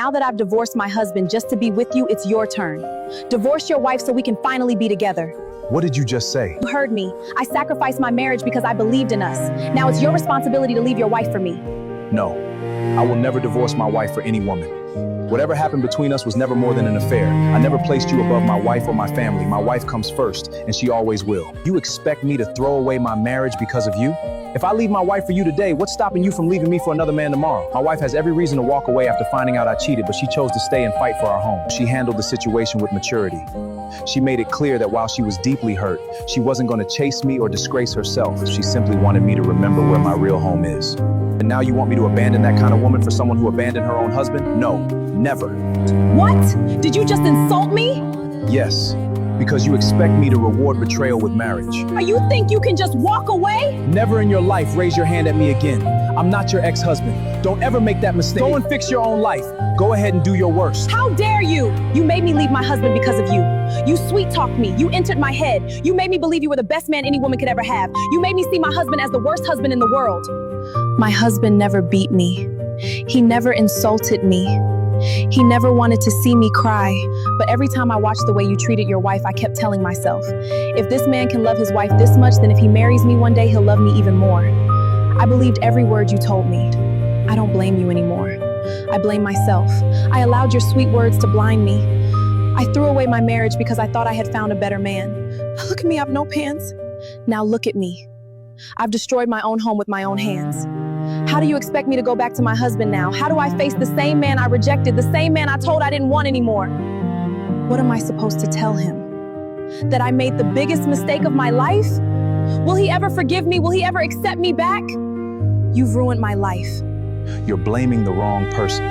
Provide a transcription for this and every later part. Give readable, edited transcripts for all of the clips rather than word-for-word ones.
Now that I've divorced my husband just to be with you, it's your turn. Divorce your wife so we can finally be together. What did you just say? You heard me. I sacrificed my marriage because I believed in us. Now it's your responsibility to leave your wife for me. No, I will never divorce my wife for any woman. Whatever happened between us was never more than an affair. I never placed you above my wife or my family. My wife comes first, and she always will. You expect me to throw away my marriage because of you? If I leave my wife for you today, what's stopping you from leaving me for another man tomorrow? My wife has every reason to walk away after finding out I cheated, but she chose to stay and fight for our home. She handled the situation with maturity. She made it clear that while she was deeply hurt, she wasn't going to chase me or disgrace herself. She simply wanted me to remember where my real home is. And now you want me to abandon that kind of woman for someone who abandoned her own husband? No, never. What? Did you just insult me? Yes, because you expect me to reward betrayal with marriage. You think you can just walk away? Never in your life raise your hand at me again. I'm not your ex-husband. Don't ever make that mistake. Go and fix your own life. Go ahead and do your worst. How dare you? You made me leave my husband because of you. You sweet-talked me. You entered my head. You made me believe you were the best man any woman could ever have. You made me see my husband as the worst husband in the world. My husband never beat me. He never insulted me. He never wanted to see me cry. But every time I watched the way you treated your wife, I kept telling myself, if this man can love his wife this much, then if he marries me one day, he'll love me even more. I believed every word you told me. I don't blame you anymore. I blame myself. I allowed your sweet words to blind me. I threw away my marriage because I thought I had found a better man. Look at me, I have no pants. Now look at me. I've destroyed my own home with my own hands. How do you expect me to go back to my husband now? How do I face the same man I rejected, the same man I told I didn't want anymore? What am I supposed to tell him? That I made the biggest mistake of my life? Will he ever forgive me? Will he ever accept me back? You've ruined my life. You're blaming the wrong person.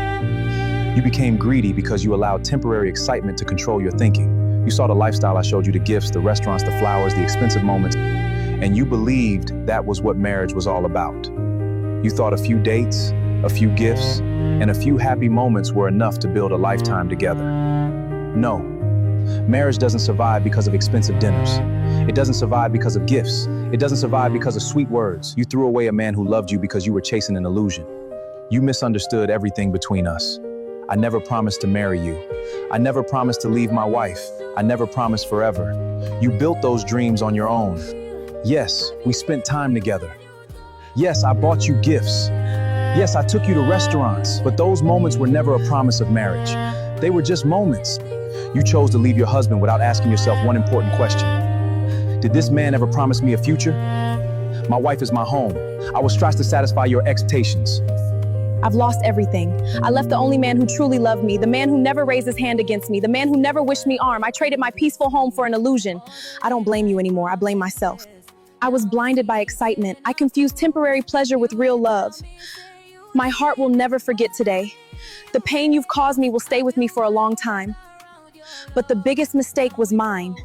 You became greedy because you allowed temporary excitement to control your thinking. You saw the lifestyle I showed you, the gifts, the restaurants, the flowers, the expensive moments, and you believed that was what marriage was all about. You thought a few dates, a few gifts, and a few happy moments were enough to build a lifetime together. No, marriage doesn't survive because of expensive dinners. It doesn't survive because of gifts. It doesn't survive because of sweet words. You threw away a man who loved you because you were chasing an illusion. You misunderstood everything between us. I never promised to marry you. I never promised to leave my wife. I never promised forever. You built those dreams on your own. Yes, we spent time together. Yes, I bought you gifts. Yes, I took you to restaurants, but those moments were never a promise of marriage. They were just moments. You chose to leave your husband without asking yourself one important question. Did this man ever promise me a future? My wife is my home. I will strive to satisfy your expectations. I've lost everything. I left the only man who truly loved me, the man who never raised his hand against me, the man who never wished me harm. I traded my peaceful home for an illusion. I don't blame you anymore. I blame myself. I was blinded by excitement. I confused temporary pleasure with real love. My heart will never forget today. The pain you've caused me will stay with me for a long time. But the biggest mistake was mine.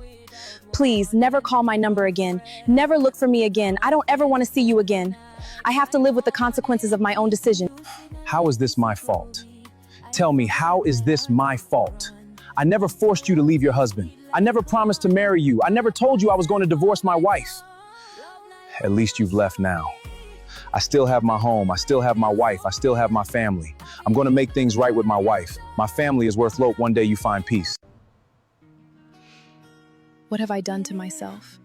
Please, never call my number again. Never look for me again. I don't ever want to see you again. I have to live with the consequences of my own decision. How is this my fault? Tell me, how is this my fault? I never forced you to leave your husband. I never promised to marry you. I never told you I was going to divorce my wife. At least you've left now. I still have my home. I still have my wife. I still have my family. I'm going to make things right with my wife. My family is worth hope one day you find peace. What have I done to myself?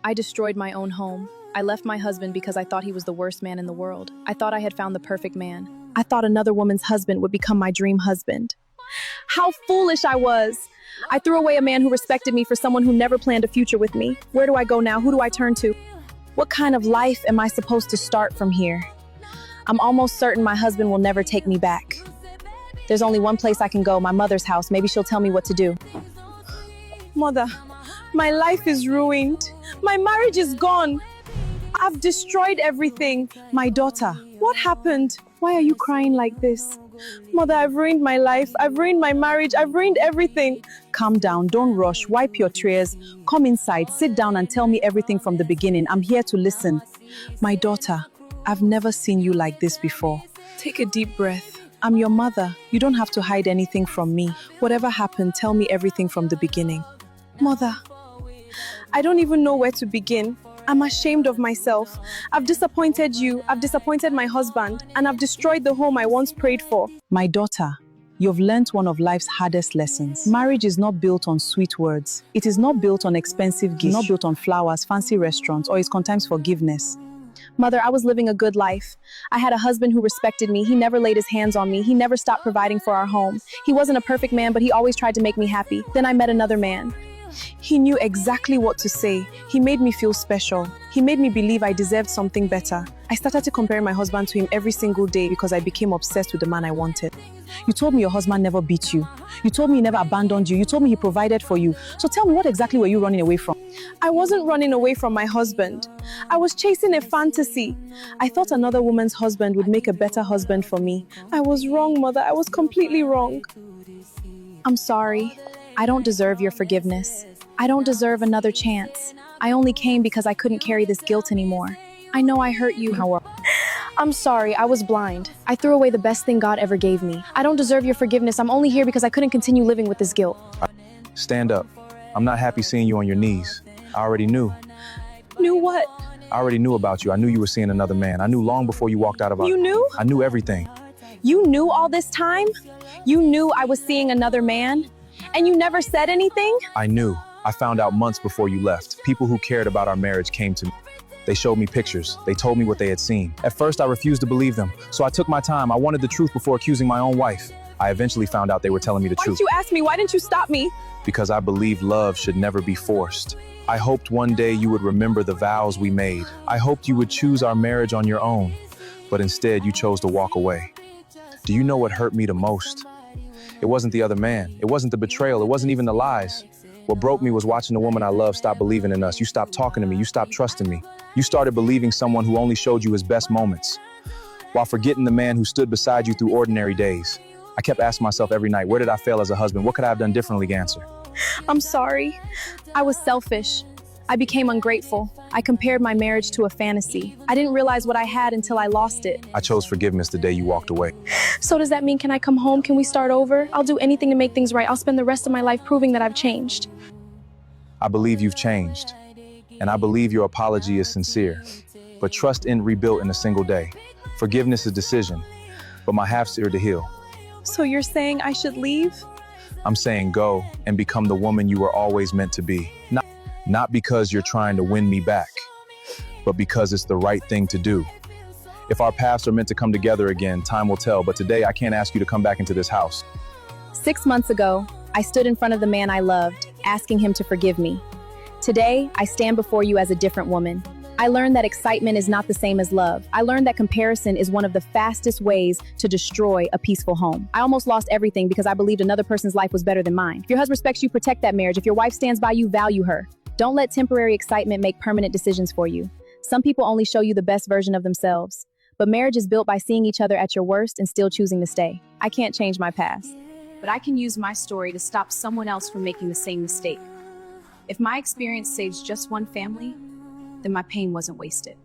I destroyed my own home. I left my husband because I thought he was the worst man in the world. I thought I had found the perfect man. I thought another woman's husband would become my dream husband. How foolish I was! I threw away a man who respected me for someone who never planned a future with me. Where do I go now? Who do I turn to? What kind of life am I supposed to start from here? I'm almost certain my husband will never take me back. There's only one place I can go, my mother's house. Maybe she'll tell me what to do. Mother, my life is ruined. My marriage is gone. I've destroyed everything. My daughter, what happened? Why are you crying like this? Mother, I've ruined my life. I've ruined my marriage. I've ruined everything. Calm down. Don't rush. Wipe your tears. Come inside. Sit down and tell me everything from the beginning. I'm here to listen. My daughter, I've never seen you like this before. Take a deep breath. I'm your mother. You don't have to hide anything from me. Whatever happened, tell me everything from the beginning. Mother, I don't even know where to begin. I'm ashamed of myself. I've disappointed you, I've disappointed my husband, and I've destroyed the home I once prayed for. My daughter, you've learned one of life's hardest lessons. Marriage is not built on sweet words. It is not built on expensive gifts, not built on flowers, fancy restaurants, or sometimes forgiveness. Mother, I was living a good life. I had a husband who respected me. He never laid his hands on me. He never stopped providing for our home. He wasn't a perfect man, but he always tried to make me happy. Then I met another man. He knew exactly what to say. He made me feel special. He made me believe I deserved something better. I started to compare my husband to him every single day because I became obsessed with the man I wanted. You told me your husband never beat you. You told me he never abandoned you. You told me he provided for you. So tell me, what exactly were you running away from? I wasn't running away from my husband. I was chasing a fantasy. I thought another woman's husband would make a better husband for me. I was wrong, Mother. I was completely wrong. I'm sorry. I don't deserve your forgiveness. I don't deserve another chance. I only came because I couldn't carry this guilt anymore. I know I hurt you. I'm sorry, I was blind. I threw away the best thing God ever gave me. I don't deserve your forgiveness. I'm only here because I couldn't continue living with this guilt. Stand up. I'm not happy seeing you on your knees. I already knew. Knew what? I already knew about you. I knew you were seeing another man. I knew long before you walked out of our... You knew? I knew everything. You knew all this time? You knew I was seeing another man? And you never said anything? I knew. I found out months before you left. People who cared about our marriage came to me. They showed me pictures. They told me what they had seen. At first, I refused to believe them. So I took my time. I wanted the truth before accusing my own wife. I eventually found out they were telling me the Why truth. didn't you ask me? Why didn't you stop me? Because I believed love should never be forced. I hoped one day you would remember the vows we made. I hoped you would choose our marriage on your own. But instead, you chose to walk away. Do you know what hurt me the most? It wasn't the other man. It wasn't the betrayal. It wasn't even the lies. What broke me was watching the woman I love stop believing in us. You stopped talking to me. You stopped trusting me. You started believing someone who only showed you his best moments, while forgetting the man who stood beside you through ordinary days. I kept asking myself every night, where did I fail as a husband? What could I have done differently, Ganser? I'm sorry. I was selfish. I became ungrateful. I compared my marriage to a fantasy. I didn't realize what I had until I lost it. I chose forgiveness the day you walked away. So does that mean, can I come home? Can we start over? I'll do anything to make things right. I'll spend the rest of my life proving that I've changed. I believe you've changed, and I believe your apology is sincere. But trust isn't rebuilt in a single day. Forgiveness is a decision, but my half's here to heal. So you're saying I should leave? I'm saying go and become the woman you were always meant to be. Not because you're trying to win me back, but because it's the right thing to do. If our paths are meant to come together again, time will tell, but today I can't ask you to come back into this house. 6 months ago, I stood in front of the man I loved, asking him to forgive me. Today, I stand before you as a different woman. I learned that excitement is not the same as love. I learned that comparison is one of the fastest ways to destroy a peaceful home. I almost lost everything because I believed another person's life was better than mine. If your husband respects you, protect that marriage. If your wife stands by you, value her. Don't let temporary excitement make permanent decisions for you. Some people only show you the best version of themselves. But marriage is built by seeing each other at your worst and still choosing to stay. I can't change my past, but I can use my story to stop someone else from making the same mistake. If my experience saves just one family, then my pain wasn't wasted.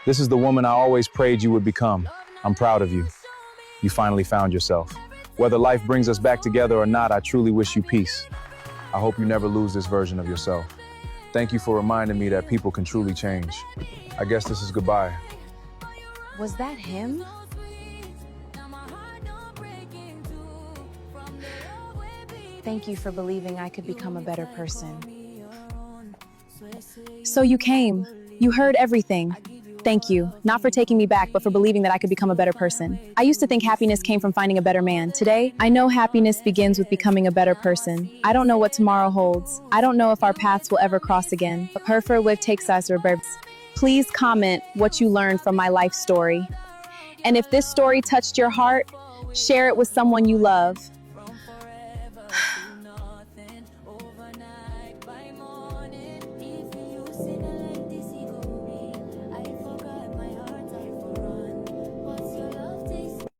This is the woman I always prayed you would become. I'm proud of you. You finally found yourself. Whether life brings us back together or not, I truly wish you peace. I hope you never lose this version of yourself. Thank you for reminding me that people can truly change. I guess this is goodbye. Was that him? Thank you for believing I could become a better person. So you came. You heard everything. Thank you, not for taking me back, but for believing that I could become a better person. I used to think happiness came from finding a better man. Today, I know happiness begins with becoming a better person. I don't know what tomorrow holds. I don't know if our paths will ever cross again. Please comment what you learned from my life story. And if this story touched your heart, share it with someone you love.